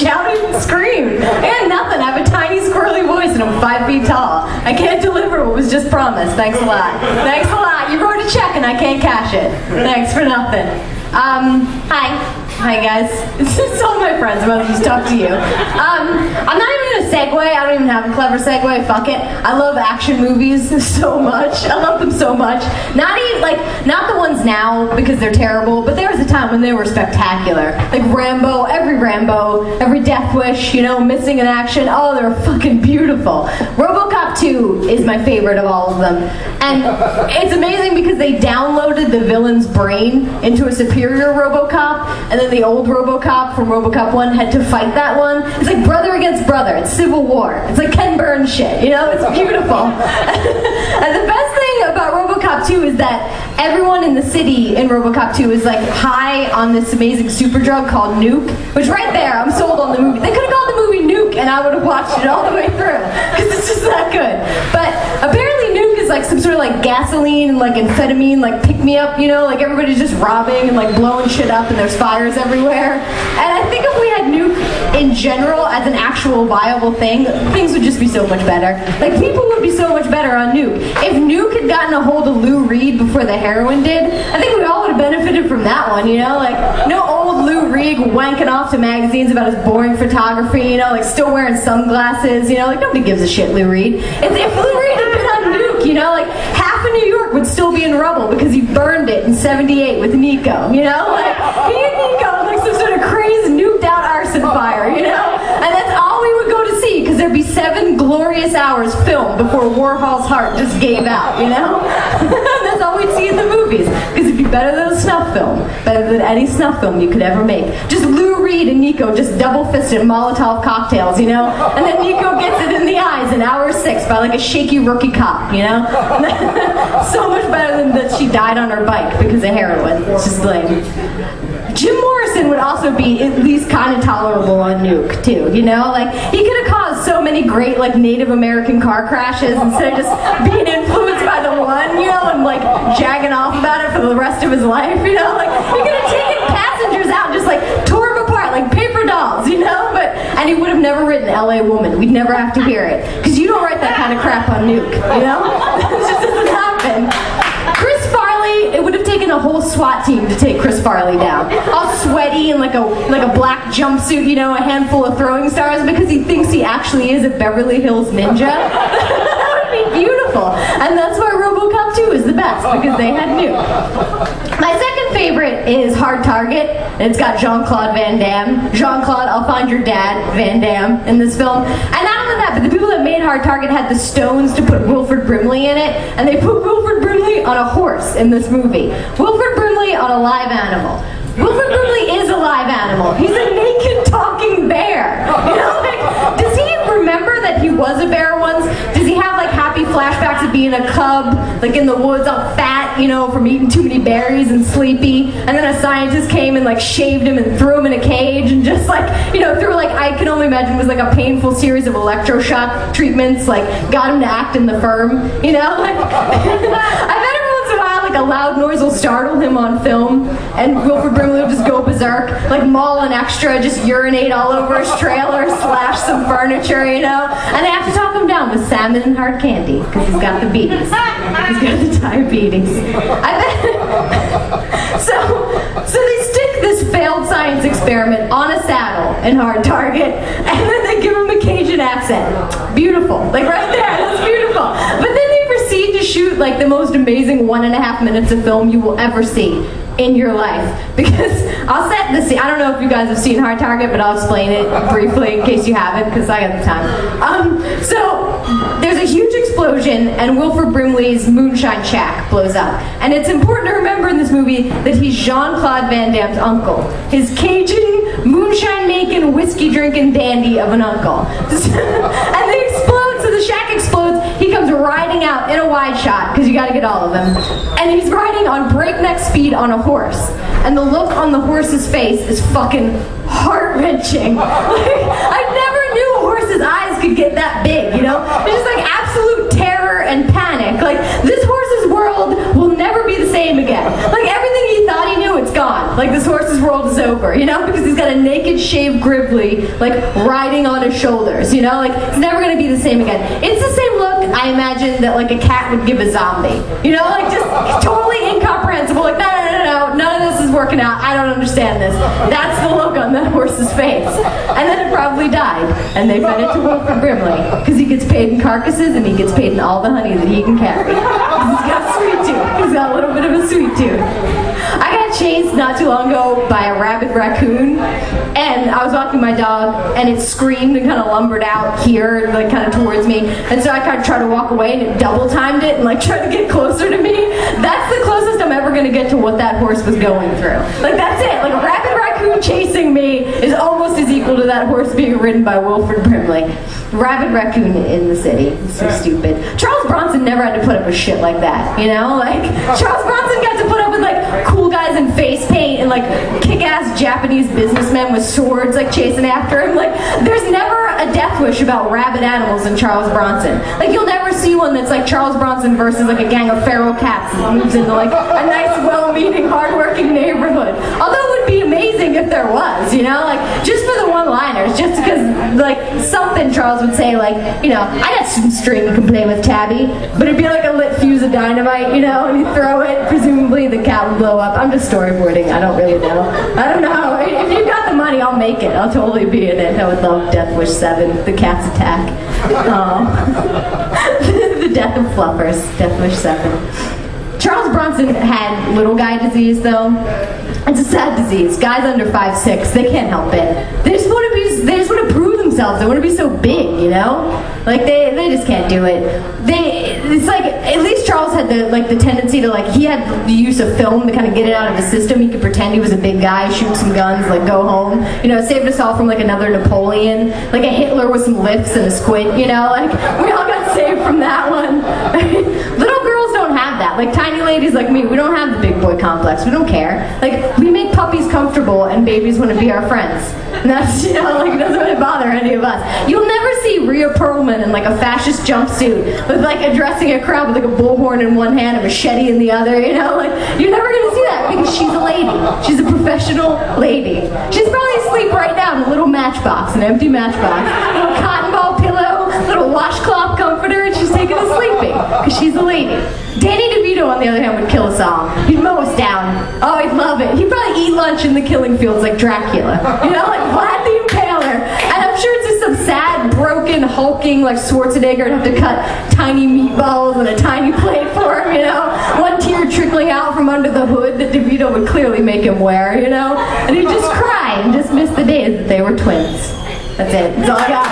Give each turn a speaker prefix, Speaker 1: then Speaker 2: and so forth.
Speaker 1: shouted and screamed. I got nothing. I have a tiny squirrely voice and I'm 5 feet tall. I can't deliver what was just promised. Thanks a lot. Thanks a lot. You wrote a check and I can't cash it. Thanks for nothing. Hi. Hi guys. It's all my friends. I'm about to just talk to you. I'm not even gonna segue. I don't even have a clever segue. Fuck it. I love action movies so much. I love them so much. Not the ones now because they're terrible, but there was a time when they were spectacular. Like Rambo, every Death Wish, Missing in Action. Oh, they're fucking beautiful. RoboCop 2 is my favorite of all of them. And it's amazing because they downloaded the villain's brain into a superior RoboCop, and then the old RoboCop from RoboCop 1 had to fight that one. It's like brother against brother. It's Civil War. It's like Ken Burns shit, It's beautiful. And the best thing about RoboCop 2 is that everyone in the city in RoboCop 2 is like high on this amazing super drug called Nuke, which right there, I'm sold on the movie. They could have called the movie Nuke and I would have watched it all the way through because it's just that good. But apparently Nuke is like some sort of like gasoline and like amphetamine, like pick-me-up, like everybody's just robbing and like blowing shit up and there's fires everywhere. And I think if we had Nuke in general as an actual viable thing, things would just be so much better. Like people would be so much better on Nuke. If Nuke had gotten a hold of Lou Reed before the heroin did, I think we all would have benefited from that one, Like no old Lou Reed wanking off to magazines about his boring photography, like still wearing sunglasses, like nobody gives a shit, Lou Reed. If Lou Reed had been on Nuke, like half of New York would still be in rubble because he burned it in '78 with Nico, Like he and Nico like some sort of crazy nuked out arson fire, And that's all we would go to see because there'd be 7 glorious hours filmed before Warhol's heart just gave out, That's all we'd see in the movies because it'd be better than a snuff film, better than any snuff film you could ever make. Just Lou Reed and Nico just double-fisted Molotov cocktails, And then Nico gets it in the eyes in hour 6 by like a shaky rookie cop, So much better than that she died on her bike because of heroin. It's just lame. Jim Morrison would also be at least kind of tolerable on Nuke too, Like he could have caused so many great like Native American car crashes instead of just being influenced by the one, and like jagging off about it for the rest of his life, Like he could have taken passengers out and just like tore them apart like paper dolls, And he would have never written L.A. Woman. We'd never have to hear it because you don't write that kind of crap on Nuke, It just doesn't happen. Chris Farley, it would have taken a whole SWAT team to take Chris Farley down. All sweaty and like a black jumpsuit, a handful of throwing stars because he thinks he actually is a Beverly Hills Ninja. That would be beautiful. And that's why RoboCop 2 is the best because they had Nuke. My second favorite is Hard Target, and it's got Jean-Claude Van Damme. Jean-Claude, I'll find your dad, Van Damme, in this film. And not only that, but the people that made Hard Target had the stones to put Wilford Brimley in it, and they put Wilford Brimley on a horse in this movie. Wilford Brimley on a live animal. Wilford Brimley is a live animal. He's a naked talking bear. Does he remember that he was a bear once? Does he have like happy flashbacks of being a cub, like in the woods all fat, from eating too many berries and sleepy, and then a scientist came and like shaved him and threw him in a cage and just like, through like, I can only imagine it was like a painful series of electroshock treatments, like got him to act in The Firm, I bet every once in a while like a loud noise will startle him on film and Wilford Brimley will just go berserk, like maul an extra, just urinate all over his trailer, slash some furniture, and they have to talk him down with salmon and hard candy because he's got the beaties. He's got the diabetes. I bet. So they stick this failed science experiment on a saddle in Hard Target, and then they give him a Cajun accent. Beautiful, like right there, that's beautiful. But then they proceed to shoot like the most amazing 1.5 minutes of film you will ever see in your life. Because I'll set the scene. I don't know if you guys have seen Hard Target, but I'll explain it briefly in case you haven't, because I got the time. So there's a huge explosion, and Wilford Brimley's moonshine shack blows up. And it's important to remember in this movie that he's Jean-Claude Van Damme's uncle. His Cajun, moonshine-making, whiskey-drinking dandy of an uncle. And they explode, so the shack explodes. He comes riding out in a wide shot, because you gotta get all of them. And he's riding on breakneck speed on a horse. And the look on the horse's face is fucking heart-wrenching. I never knew a horse's eyes could get that big, It's just like absolute terror and panic. Like, this horse's world will never be the same again. Like, everything he thought he knew, it's gone. like this horse's world is over, you know, because he's got a naked, shaved Grizzly, like, riding on his shoulders, you know, like, it's never gonna be the same again. It's the same look, I imagine, that, like, a cat would give a zombie, you know, like, just totally incomprehensible, like, no, none of this is working out, I don't understand this. That's the look on that horse's face. And then it probably died, and they fed it to Wilford Brimley, because he gets paid in carcasses, and he gets paid in all the honey that he can carry. He's got a sweet tooth, he's got a little bit of a sweet tooth. I got chased not too long ago by a rabid raccoon, and I was walking my dog, and it screamed and kind of lumbered out here, like kind of towards me, and so I kind of tried to walk away, and it double timed it, and like tried to get closer to me. That's the closest I'm ever gonna get to what that horse was going through. Like, that's it. Like, a rabid raccoon chasing me is almost as equal to that horse being ridden by Wilford Brimley. Rabid raccoon in the city. It's so stupid. Charles Bronson never had to put up with shit like that, you know? Like, Charles Bronson got to put up with, like, cool guys in face paint and, like, kick-ass Japanese businessmen with swords, like, chasing after him. Like, there's never a death wish about rabid animals in Charles Bronson. Like, you'll never see one that's, like, Charles Bronson versus, like, a gang of feral cats that moves into, like, a nice, well-meaning, hard-working neighborhood. Although it would be amazing if there was, you know? Like, just for the one-liners, just because, like, something Charles would say, like, you know, I got some string you can play with, Tabby, but it'd be like a lit fuse of dynamite, you know, and you throw it, presumably the cat would blow up. I'm just storyboarding, I don't really know. I don't know. If you've got the money, I'll make it. I'll totally be in it. I would love Death Wish 7, the cat's attack. The death of Fluffers, Death Wish 7. Charles Bronson had little guy disease, though. It's a sad disease. Guys under 5'6", they can't help it. They just want to prove themselves. They want to be so big, you know? Like, they just can't do it. It's like, at least Charles had the tendency to, like, he had the use of film to kind of get it out of his system. He could pretend he was a big guy, shoot some guns, like, go home. You know, saved us all from, like, another Napoleon. Like a Hitler with some lifts and a squint, you know? Like, we all got saved from that one. Little girls don't have that. Like, tiny ladies like me, we don't have the big boy complex. We don't care. Like, we make puppies comfortable and babies want to be our friends. And that's, you know, like, it doesn't really bother any of us. You'll never see Rhea Perlman in, like, a fascist jumpsuit with, like, addressing a crowd with, like, a bullhorn in one hand, a machete in the other, you know? Like, you're never going to see that because she's a lady. She's a professional lady. She's probably asleep right now in a little matchbox, an empty matchbox. A little cotton ball pillow, little washcloth comforter, and she's taking a sleeping because she's a lady. Danny DeVito, on the other hand, would kill us all. He'd mow us down. Oh, he'd love it. He'd probably eat lunch in the killing fields like Dracula. You know, like Vlad the Impaler. And I'm sure it's just some sad, broken, hulking, like Schwarzenegger would have to cut tiny meatballs on a tiny plate for him, you know? One tear trickling out from under the hood that DeVito would clearly make him wear, you know? And he'd just cry and just miss the days that they were twins. That's it. That's all I got.